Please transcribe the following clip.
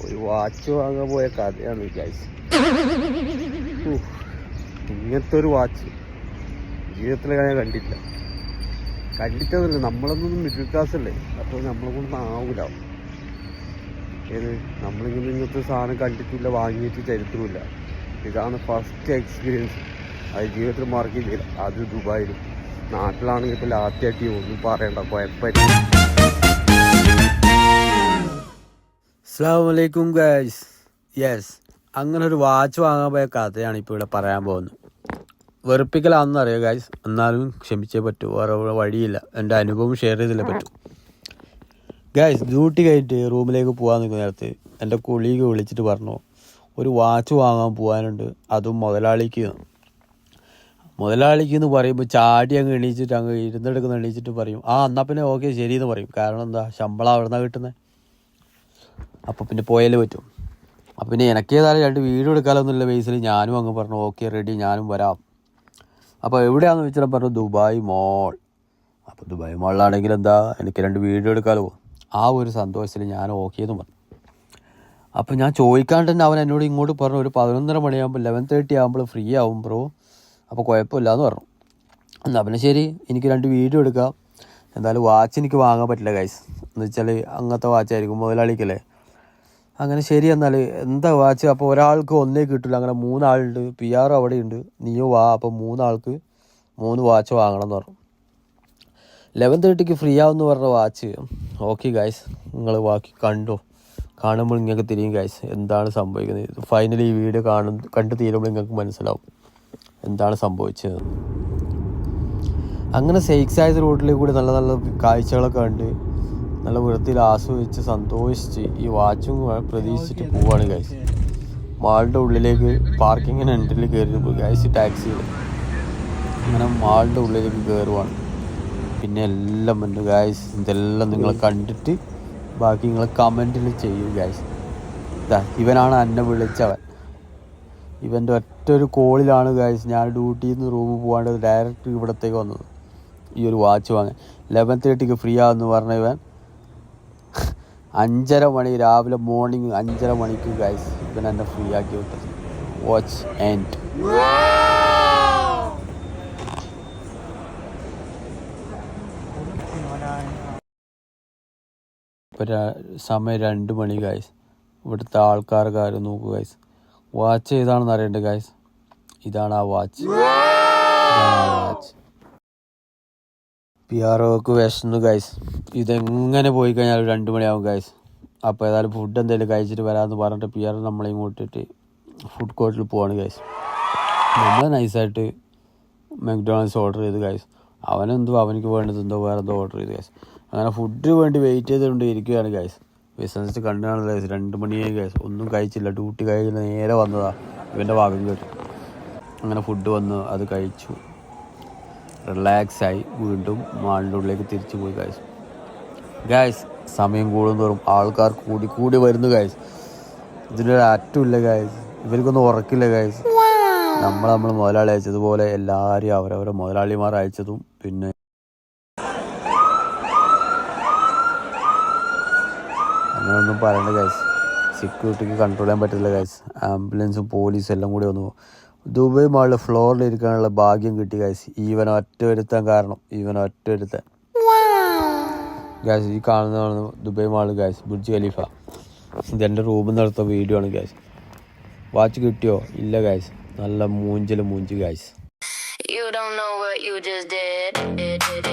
ഒരു വാച്ച് വാങ്ങാൻ പോയ കഥയാണ് ഗൈസ്. ഇങ്ങനത്തെ ഒരു വാച്ച് ജീവിതത്തിൽ ഞാൻ കണ്ടിട്ടതല്ല. നമ്മളൊന്നും മിഡിൽ ക്ലാസ് അല്ലേ, അപ്പോൾ നമ്മളെ കൊണ്ട് ആവൂല. നമ്മളിങ്ങനത്തെ സാധനം കണ്ടിട്ടില്ല, വാങ്ങിയിട്ട് ചരിത്രമില്ല. ഇതാണ് ഫസ്റ്റ് എക്സ്പീരിയൻസ്. അത് ജീവിതത്തിൽ മറക്കില്ല. അത് ദുബായിലും. നാട്ടിലാണെങ്കിൽ ഇപ്പോൾ ലാത്തിയാട്ടി ഒന്നും പറയണ്ട, കുഴപ്പമില്ല. അസ്സലാമു അലൈക്കും ഗൈസ്. യെസ്, അങ്ങനെ ഒരു വാച്ച് വാങ്ങാൻ പോയ കഥയാണ് ഇപ്പോൾ ഇവിടെ പറയാൻ പോകുന്നത്. വെറുപ്പിക്കലാണെന്നറിയാം ഗൈസ്, എന്നാലും ക്ഷമിച്ചേ പറ്റൂ, വേറെ വഴിയില്ല. എൻ്റെ അനുഭവം ഷെയർ ചെയ്തില്ലേ പറ്റൂ ഗൈസ്. ഡ്യൂട്ടി കഴിഞ്ഞിട്ട് റൂമിലേക്ക് പോകാൻ നിൽക്കുന്ന നേരത്ത് എൻ്റെ കൊളീഗ് വിളിച്ചിട്ട് പറഞ്ഞു, ഒരു വാച്ച് വാങ്ങാൻ പോകാനുണ്ട്, അതും മുതലാളിക്ക് എന്ന് പറയുമ്പോൾ ചാടി അങ്ങ് എണീച്ചിട്ട് എണീച്ചിട്ട് പറയും, എന്നാൽ പിന്നെ ഓക്കെ ശരി എന്ന് പറയും. കാരണം എന്താ, ശമ്പളം അവിടെ നിന്നാണ് കിട്ടുന്നത്. അപ്പോൾ പിന്നെ പോയാലേ പറ്റും. അപ്പം പിന്നെ എനിക്കേതായാലും 2 വീഡിയോ എടുക്കാനൊന്നുമില്ല ബേസിൽ ഞാനും അങ്ങ് പറഞ്ഞു ഓക്കെ റെഡി, ഞാനും വരാം. അപ്പോൾ എവിടെയാണെന്ന് വെച്ചാൽ പറഞ്ഞു ദുബായ് മോൾ. അപ്പോൾ ദുബായ് മോളിലാണെങ്കിൽ എന്താ, എനിക്ക് 2 വീഡിയോ എടുക്കാമല്ലോ. ആ ഒരു സന്തോഷത്തിൽ ഞാൻ ഓക്കെ എന്ന് പറഞ്ഞു. അപ്പോൾ ഞാൻ ചോദിക്കാണ്ട് തന്നെ അവൻ എന്നോട് ഇങ്ങോട്ട് പറഞ്ഞു, ഒരു 11:30 മണിയാകുമ്പോൾ 11:30 ആകുമ്പോൾ ഫ്രീ ആവും ബ്രോ, അപ്പോൾ കുഴപ്പമില്ല എന്ന് പറഞ്ഞു. എന്നാൽ പിന്നെ ശരി, എനിക്ക് 2 വീഡിയോ എടുക്കാം. എന്തായാലും വാച്ച് എനിക്ക് വാങ്ങാൻ പറ്റില്ല ഗൈസ്, എന്ന് വെച്ചാൽ അങ്ങനത്തെ വാച്ചായിരിക്കും, മുതലാളിക്കല്ലേ. അങ്ങനെ ശരി, എന്നാൽ എന്താ വാച്ച്. അപ്പോൾ ഒരാൾക്ക് ഒന്നേ കിട്ടില്ല, അങ്ങനെ 3 ആളുണ്ട്. PR അവിടെ ഉണ്ട്, നീയോ വാ. അപ്പോൾ 3 ആൾക്ക് 3 വാച്ച് വാങ്ങണം എന്ന് പറഞ്ഞു. 11:30 ഫ്രീ ആവുമെന്ന് പറഞ്ഞ വാച്ച്. ഓക്കെ ഗൈസ്, നിങ്ങൾ ബാക്കി കാണുമ്പോൾ നിങ്ങൾക്ക് തിരിയും ഗൈസ് എന്താണ് സംഭവിക്കുന്നത്. ഫൈനലി ഈ വീഡിയോ കണ്ടു തീരുമ്പോൾ നിങ്ങൾക്ക് മനസ്സിലാവും എന്താണ് സംഭവിച്ചത്. അങ്ങനെ സെയ്ക്സായത് റോഡിലേക്ക് കൂടി നല്ല നല്ല കാഴ്ചകളൊക്കെ കണ്ട് നല്ല വൃത്തിയിൽ ആസ്വദിച്ച് സന്തോഷിച്ച് ഈ വാച്ചും പ്രതീക്ഷിച്ചിട്ട് പോവാണ് ഗൈസ്. മാളിൻ്റെ ഉള്ളിലേക്ക് പാർക്കിങ്ങിന് എൻട്രിയിൽ കയറി പോയി ഗൈസ്, ടാക്സിയിൽ. അങ്ങനെ മാളിൻ്റെ ഉള്ളിലേക്ക് കയറുവാണ്. പിന്നെ എല്ലാം ഉണ്ട് ഗൈസ്. ഇതെല്ലാം നിങ്ങൾ കണ്ടിട്ട് ബാക്കി നിങ്ങൾ കമൻറ്റിൽ ചെയ്യും ഗൈസ്. ഇവനാണ് എന്നെ വിളിച്ചവൻ. ഇവൻ്റെ ഒറ്റൊരു കോളിലാണ് ഗൈസ് ഞാൻ ഡ്യൂട്ടിയിൽ നിന്ന് റൂമിൽ പോകാണ്ട് ഡയറക്റ്റ് ഇവിടത്തേക്ക് വന്നത് ഈ ഒരു വാച്ച് വാങ്ങാൻ. 11:30 ഫ്രീ ആവെന്ന് പറഞ്ഞ ഇവൻ 5:30 മണി രാവിലെ മോർണിംഗ് 5:30 മണിക്ക് ഗൈസ് ഇവൻ എന്നെ ഫ്രീ ആക്കി വിട്ടത്. വാച്ച് ആൻഡ് ഇപ്പോൾ സമയം 2 മണി ഗൈസ്. ഇവിടുത്തെ ആൾക്കാർക്ക് നോക്കുക ഗൈസ്. വാച്ച് ഏതാണെന്ന് അറിയണ്ടേ ഗൈസ്. ഇതാണ് ആ വാച്ച്. PROക്ക് വിശന്നു ഗൈസ്. ഇതെങ്ങനെ പോയി കഴിഞ്ഞാൽ 2 മണിയാവും ഗൈസ്. അപ്പോൾ ഏതായാലും ഫുഡ് എന്തെങ്കിലും കഴിച്ചിട്ട് വരാമെന്ന് പറഞ്ഞിട്ട് PR നമ്മളെ ഇങ്ങോട്ടിട്ട് ഫുഡ് കോർട്ടിൽ പോവാണ് ഗൈസ്. നമ്മൾ നൈസായിട്ട് മക്ഡൊണാൾഡ്സ് ഓർഡർ ചെയ്ത് ഗൈസ്. അവനിക്ക് വേണ്ടത് വേറെ എന്തോ ഓർഡർ ചെയ്ത് ഗൈസ്. അങ്ങനെ ഫുഡ് വേണ്ടി വെയിറ്റ് ചെയ്തുകൊണ്ട് ഇരിക്കുകയാണ് ഗൈസ്. ബിസിനസ് കണ്ടാണ് ഗൈസ്. 2 മണിയായി ഗൈസ്. ഒന്നും കഴിച്ചില്ല. ഡ്യൂട്ടി കഴിഞ്ഞ് നേരെ വന്നതാ, ഇവൻ്റെ ഭാഗം കേട്ടു. അങ്ങനെ ഫുഡ് വന്നു, അത് കഴിച്ചു, റിലാക്സായി വീണ്ടും മാളിൻ്റെ ഉള്ളിലേക്ക് തിരിച്ചു പോയി ഗൈസ്. സമയം കൂടുന്തോറും ആൾക്കാർ കൂടി വരുന്നു ഗൈസ്. ഇതിനൊരു അറ്റമില്ല ഗൈസ്. ഇവർക്കൊന്നും ഉറക്കില്ല ഗൈസ്. നമ്മൾ മുതലാളി അയച്ചതുപോലെ എല്ലാവരും അവരവരെ മുതലാളിമാർ അയച്ചതും. പിന്നെ അങ്ങനെയൊന്നും പറയണ്ട ഗൈസ്. സെക്യൂരിറ്റിക്ക് കൺട്രോൾ ചെയ്യാൻ പറ്റില്ല ഗൈസ്. ആംബുലൻസും പോലീസും എല്ലാം കൂടി വന്നു. ദുബായ് മാളിൽ ഫ്ലോറിൽ ഇരിക്കാനുള്ള ഭാഗ്യം കിട്ടി ഗൈസ്. ഇവൻ ഒറ്റ ഒരുത്തൻ ഗൈസ്. ഈ കാണുന്നതാണ് Dubai mall guys, Burj Khalifa. ഇതെൻ്റെ റൂമിൽ നിന്ന് എടുത്ത വീഡിയോ ആണ് ഗൈസ്. വാച്ച് കിട്ടിയോ? ഇല്ല ഗൈസ്. നല്ല മൂഞ്ചി guys. You don't know what you just did.